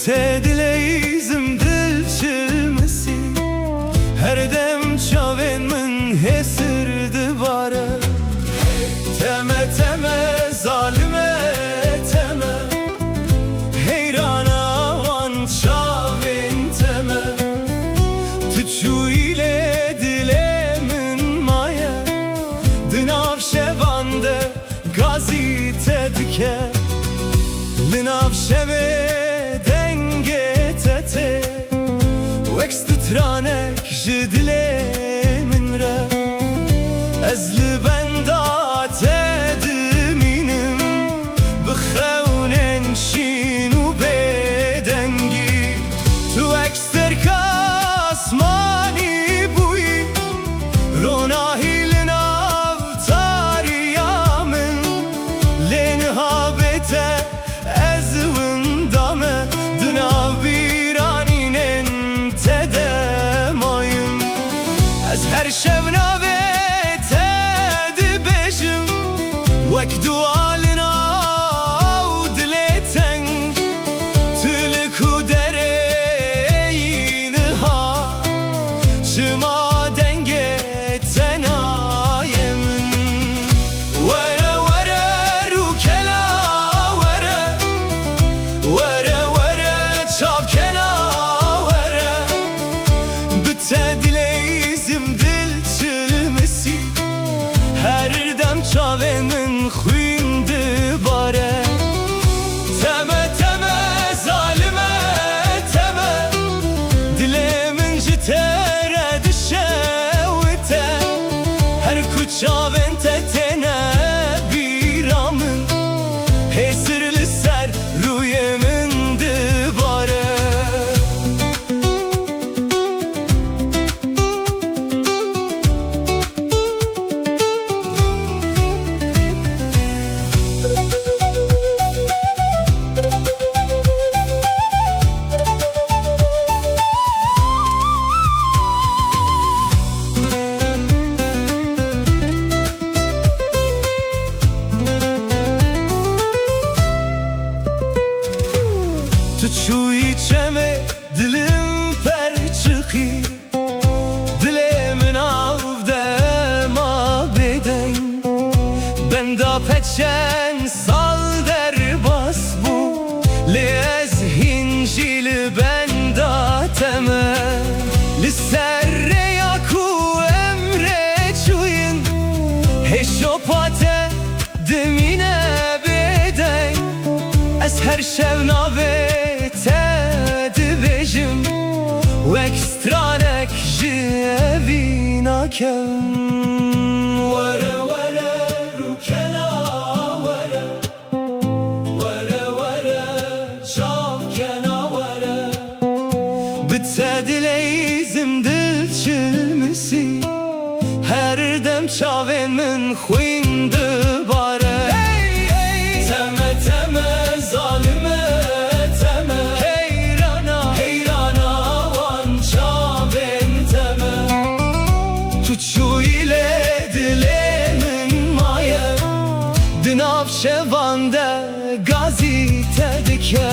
Te dileyizim dil çilmesi, her dem çavên min hêsir dibare. Teme teme zalime teme, heyrana wan çavên teme. Tu çûyîlê dilê min maye, di nav şevan de gazî te dike. Li nav şevê wek stranek ji dilê min re. Ez li benda te dimînim, bi xewnên şîn û bêdengî. Tu wek sterka asmanî bûyî, ronahî li nav tariya min. Lê nihavê te ez winda me, di nav her şev navê te dibêjim, wek dua li nav dilê teng. Tu li ku derê yî niha, çima dengê te nayê min. Were were rûkela were, were were çavkena were. Bi te dileyizim her dem çavên min xwîn dibare. Teme teme zalime teme, dilê min ji te re dişewite. Her ku çavên te têne bîra min, hêsir li ser rûyê min dibare. Tu çûyî çemê dilim per çıxî, dilê min av de ma bêdeng. Benda peçen sal derbas bû, lê ez hîn jî li benda teme. Li ser rêya ku emrê çûyîn, hêşopa te dimîne bêdeng. Ez her şev navê te dibêjim, wek stranek ji evî nakem. Were were rûkela were, were were çavkena were. Bi te dileyizim dil çilmesi, her dem çavên min xwîn dibare. Teme teme zalime teme, heyrana heyrana wan çavên teme. Tu çûyîlê dilê min maye, di nav şevan de gazî te dike.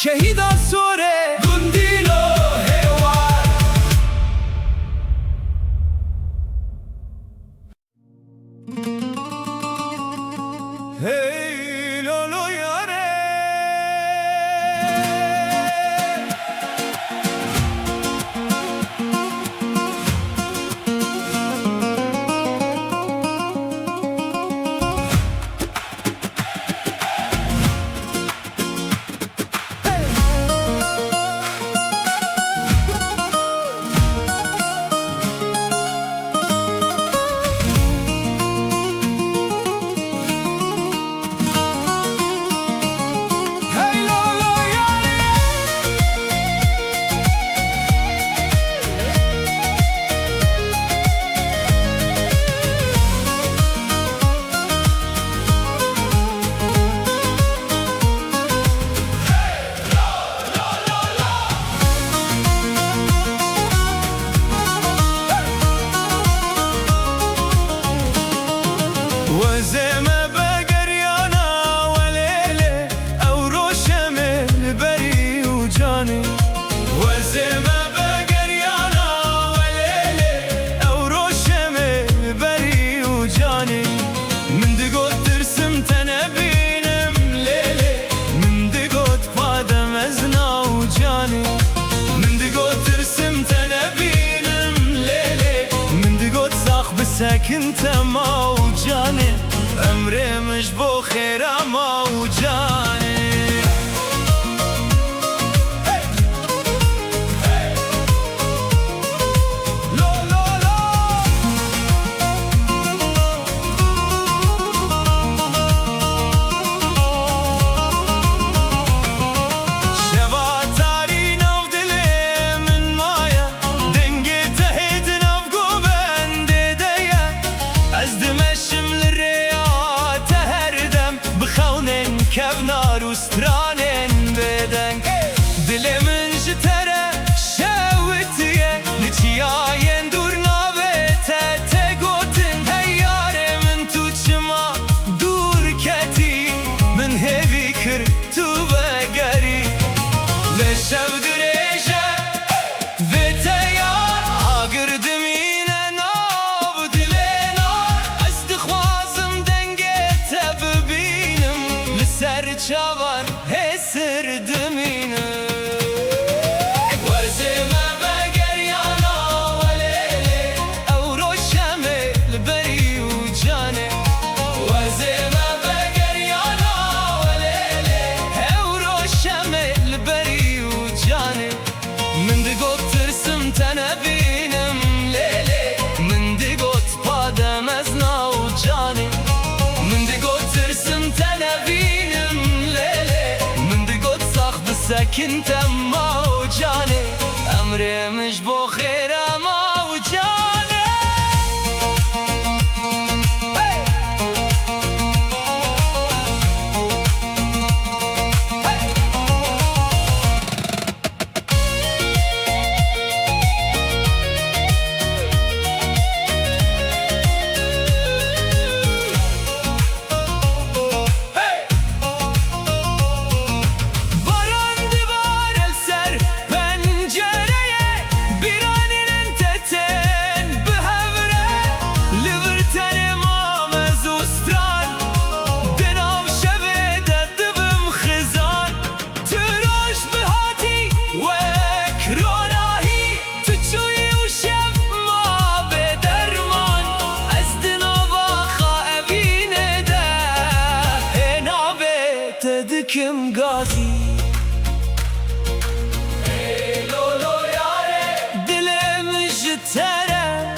شهيدا سوره گندیلو هوار هی لولو یاره وزمه بگریانا ولیله او روشم البری و جانی وزمه بگریانا ولیله او روشم البری و جانی من دقوت ترسم تنبینم لیله من دقوت پادم ازنا و جانی من دقوت ترسم تنبینم لیله من دقوت ساق بساكن تما و جانی امري مش بو خير اما وجاني لو لو لو شبا تاري نو دلي من مايا دنگي تهيد نفقو بندي ديا ازدمشم كفنار وسترانين بدن دلي من جتره شوتيه لچياين دور نابته تگوتن هياره من تو چما دور كتي من هيفي كر تو بگري لشو دريجه وتيار آگردم اینه ناب دلینار استخوازم دنگه تببینم سر چاوان هسر دمینه وزمه بگریانا ولیله او روشم البری و جانه وزمه بگریانا ولیله او روشم البری و جانه من دقوت ترسم تنبینم لیله من دقوت پادم ازنا و جانه من دقوت ترسم تنبینم ساكن تما وجاني امري مش بو خير اما وجاني تدكم قاسي لولو ياره دلم جتره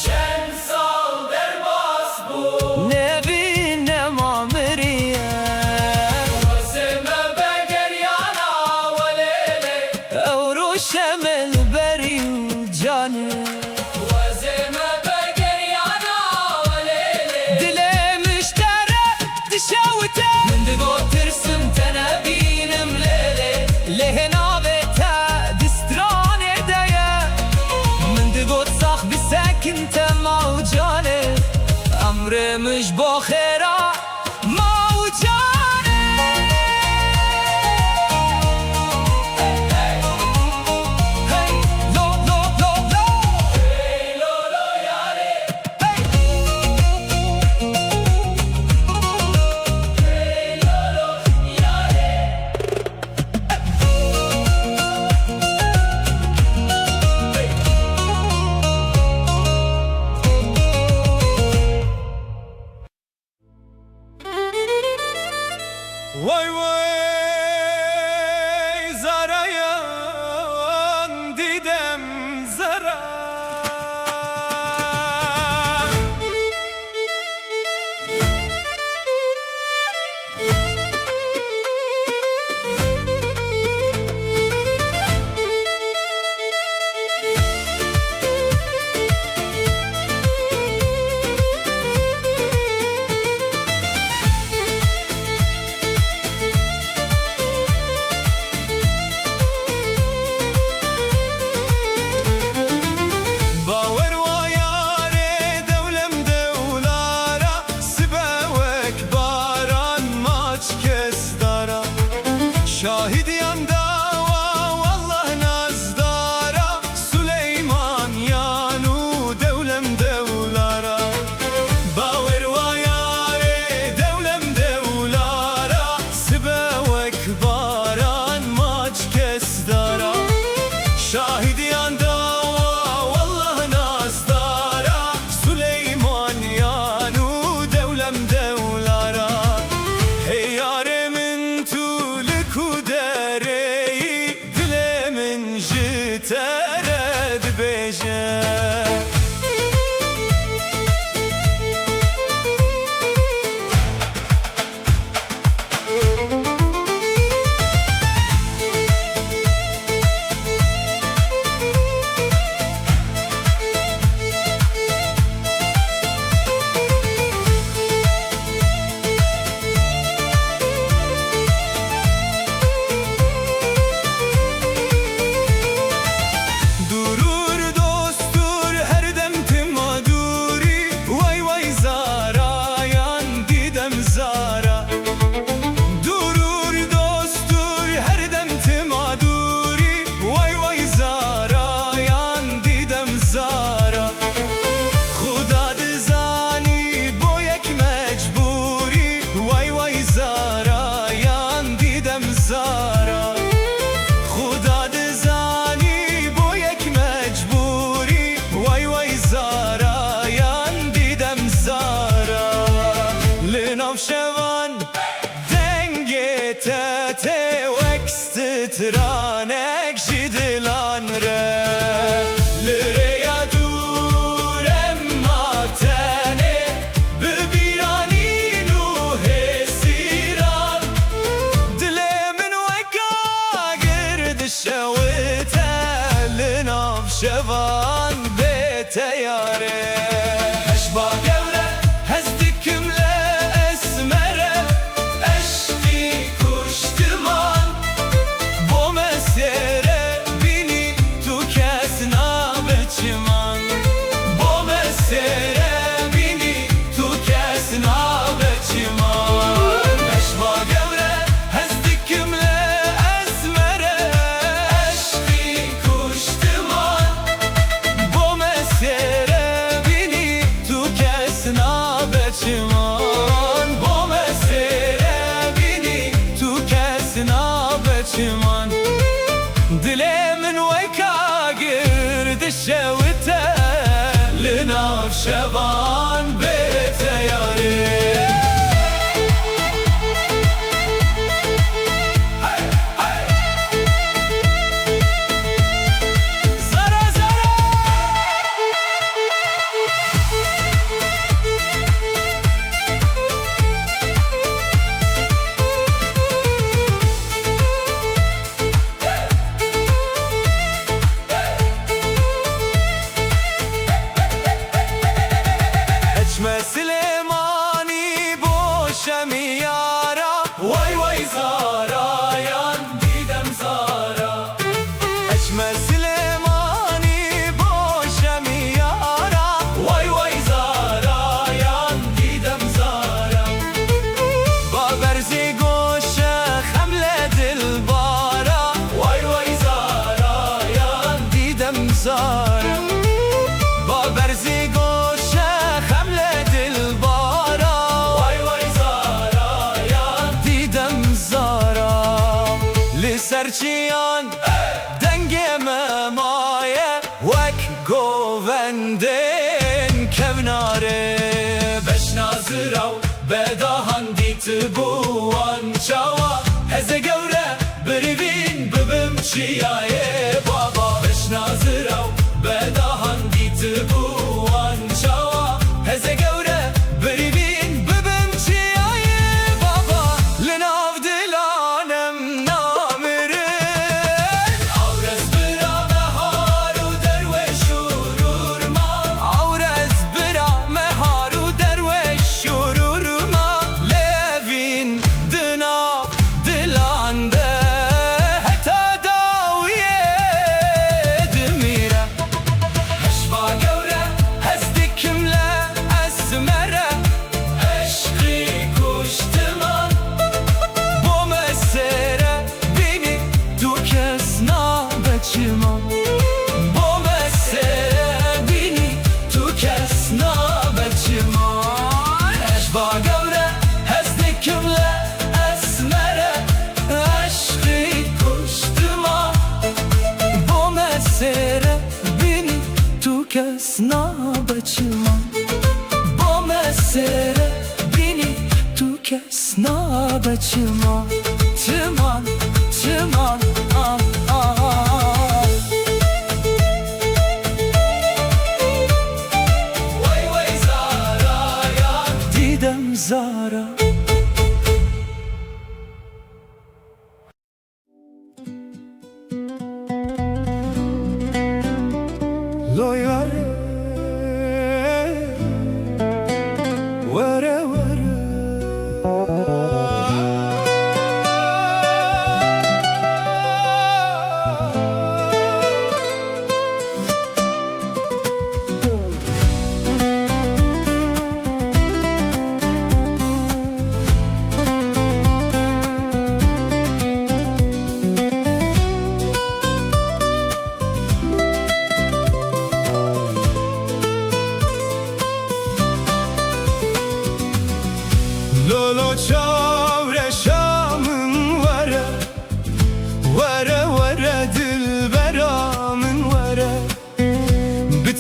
چند سال در باس بود نبینم آمریه وزمه بگریانا ولیله او روشم البری و جانه وزمه بگریانا ولیله دلم اشتره دشاوته من دقوت ترسم تنبینه شاهدیان داوا والله نازدارا سليمان يانو دولم دولارا باور وياري دولم دولارا سبا وكباران ماج كسدارا شاهدیان داوا والله نازدارا سليمان يانو دولم دولارا هياري من تولك وداري دل من جترد بيجا شوان دنگی تته وکسترانک جدلان ره لریا دور اما تنه ببیرانی نوه سیران دل من وکا گرد شویته لناف شوان بیته یاره هشبا گوره هزدکم دلي من ويكا قرد الشوته لناف شبان بيته ياري سليماني بوشم يارا واي واي زارا يان ديدم زارا اجمل سليماني بوشم يارا واي واي زارا يان ديدم زارا بابرزي قوشة خملة دلبارا واي واي زارا يان ديدم زارا بابرزي سرچیان دنگ ممایه وک گووندین کوناره بشنازراو بداهان دیت بوان چاوا هزه گوره بریوین ببم چیایه بابا بشنازراو بداهان دیت بوان چاوا هزه گوره بریوین ببم چیایه بابا لناف دلانم دنا دلانده حتى داوي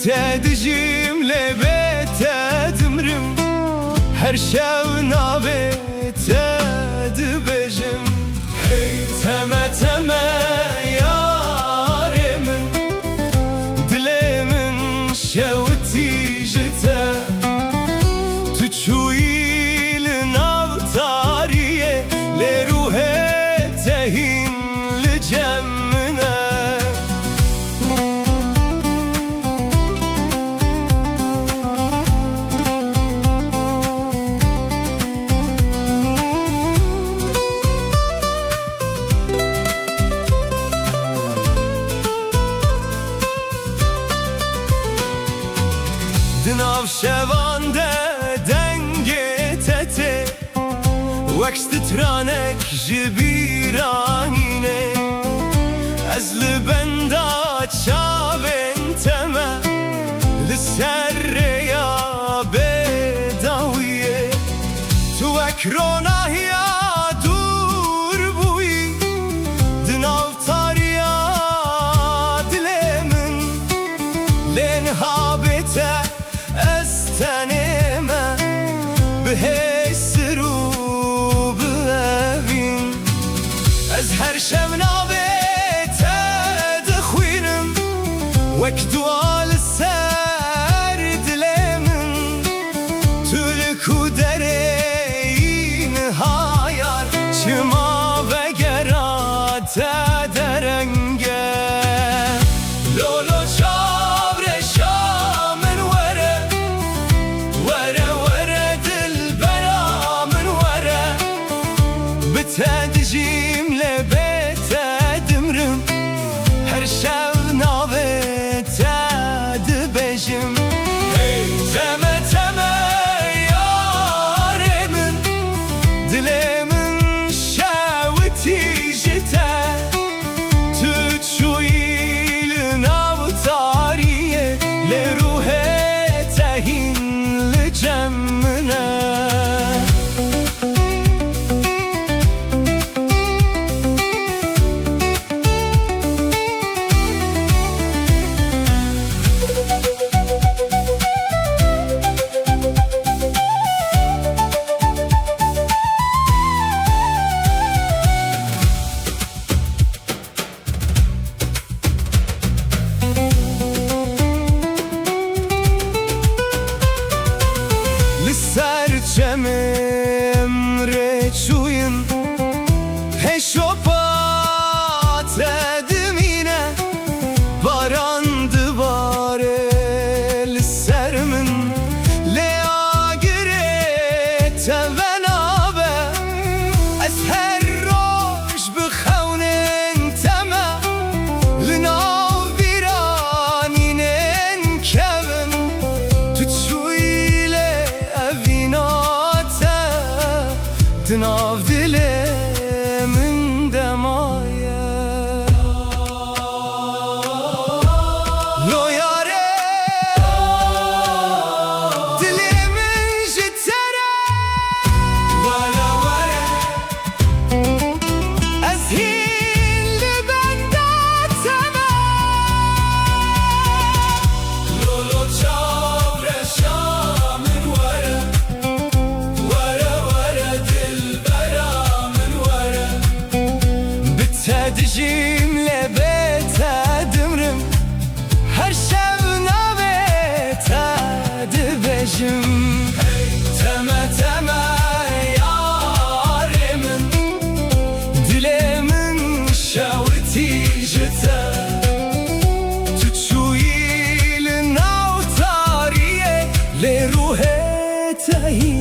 بتدجيم بتدمرم her şevna betedibejim Hey Teme teme yaremin Dilemin şevti jite Tüçuyilin avtariye Le ruhe tehin li cemmine Dinav şevande denge tete Vekst tranek jibiranine Ezli benda çaven teme Lisserre ya bedawiye Tu ekrona ya dur buyi Dinav tariya dilemin Len habete استنما بهسرو بأبين أزهر شمنا بتدخوينم وكدوال السرد لمن تلكو درين هايار شما بقرات درنگه لولو شابر شامن وره بتدجيم بتدمرم her şevna betedibejim Hey Teme teme yaremin Dilemin şevti jite Tüçuyilin avtariye Le ruhe tehin li cemmine Serçemim reçuyun Heşopat edimine Barandı barel sermin Lea gire tevenabe Ez her roş bixevnin teme Linav viraninen kevin Tüçuyile evinate Dinav dilemin demaye Lo yare Dilimin jitere Vara vara Ez hilli bende teme Lolo çavre şamın vara Vara vara dilbera min vara بتدجيم بتدمرم her şevna betedibejim Hey teme teme yaremin Dilemin Şevti jite Tüçuyilin avtariye Le ruhe tehin